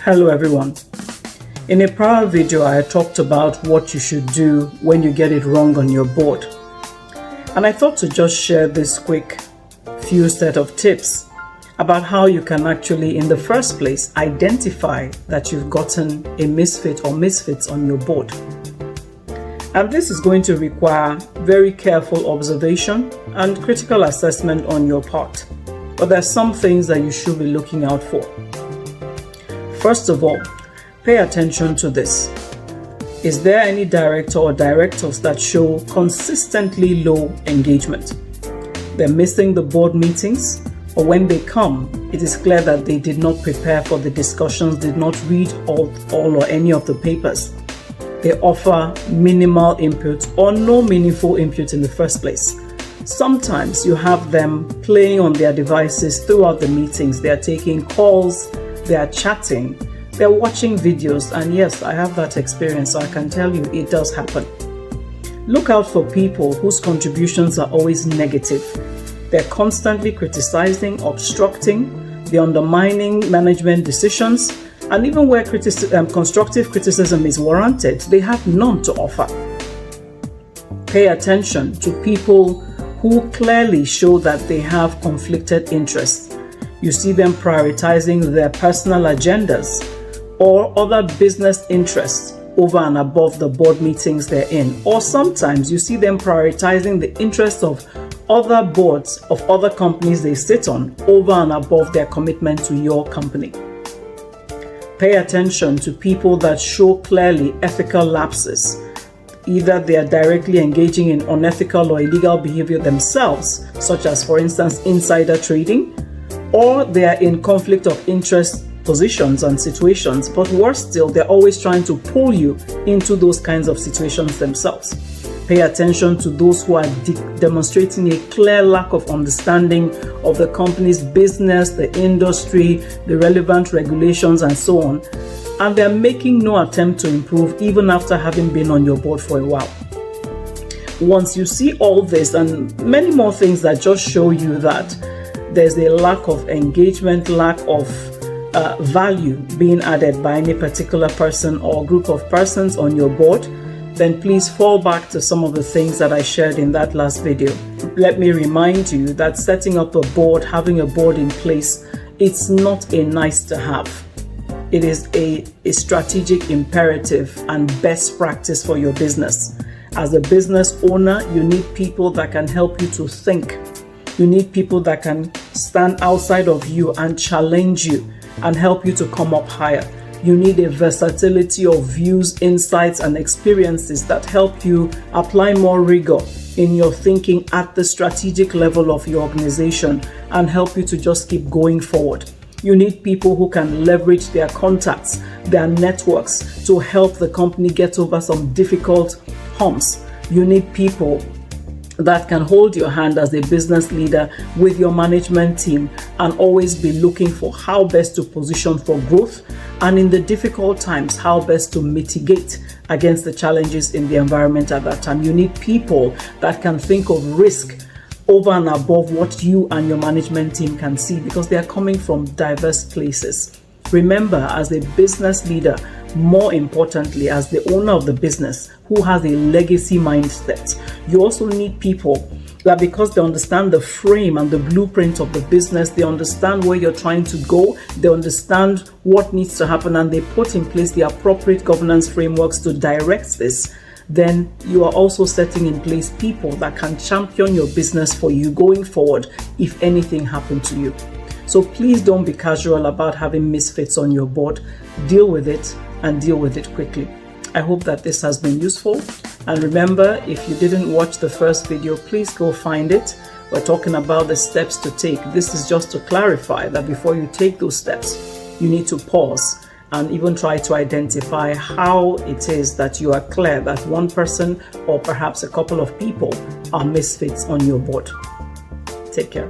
Hello everyone. In a prior video, I talked about what you should do when you get it wrong on your board. And I thought to just share this quick few set of tips about how you can actually, in the first place, identify that you've gotten a misfit or misfits on your board. And this is going to require very careful observation and critical assessment on your part. But there's some things that you should be looking out for. First of all, pay attention to this. Is there any director or directors that show consistently low engagement? They're missing the board meetings, or when they come, it is clear that they did not prepare for the discussions, did not read all or any of the papers. They offer minimal input or no meaningful input in the first place. Sometimes you have them playing on their devices throughout the meetings. They are taking calls, they are chatting, they're watching videos, and yes, I have that experience, so I can tell you it does happen. Look out for people whose contributions are always negative. They're constantly criticizing, obstructing, they're undermining management decisions, and even where constructive criticism is warranted, they have none to offer. Pay attention to people who clearly show that they have conflicted interests. You see them prioritizing their personal agendas or other business interests over and above the board meetings they're in. Or sometimes you see them prioritizing the interests of other boards of other companies they sit on over and above their commitment to your company. Pay attention to people that show clearly ethical lapses. Either they are directly engaging in unethical or illegal behavior themselves, such as, for instance, insider trading, or they are in conflict of interest positions and situations, but worse still, they're always trying to pull you into those kinds of situations themselves. Pay attention to those who are demonstrating a clear lack of understanding of the company's business, the industry, the relevant regulations, and so on, and they're making no attempt to improve even after having been on your board for a while. Once you see all this and many more things that just show you that there's a lack of engagement, lack of value being added by any particular person or group of persons on your board, then please fall back to some of the things that I shared in that last video. Let me remind you that setting up a board, having a board in place, it's not a nice to have. It is a strategic imperative and best practice for your business. As a business owner, you need people that can help you to think. You need people that can stand outside of you and challenge you and help you to come up higher. You need a versatility of views, insights, and experiences that help you apply more rigor in your thinking at the strategic level of your organization and help you to just keep going forward. You need people who can leverage their contacts, their networks to help the company get over some difficult humps. You need people that can hold your hand as a business leader with your management team and always be looking for how best to position for growth, and in the difficult times, how best to mitigate against the challenges in the environment at that time. You need people that can think of risk over and above what you and your management team can see, because they are coming from diverse places. Remember, as a business leader, more importantly, as the owner of the business who has a legacy mindset, you also need people that, because they understand the frame and the blueprint of the business, they understand where you're trying to go, they understand what needs to happen, and they put in place the appropriate governance frameworks to direct this. Then you are also setting in place people that can champion your business for you going forward if anything happened to you. So please don't be casual about having misfits on your board. Deal with it and deal with it quickly. I hope that this has been useful. And remember, if you didn't watch the first video, please go find it. We're talking about the steps to take. This is just to clarify that before you take those steps, you need to pause and even try to identify how it is that you are clear that one person or perhaps a couple of people are misfits on your board. Take care.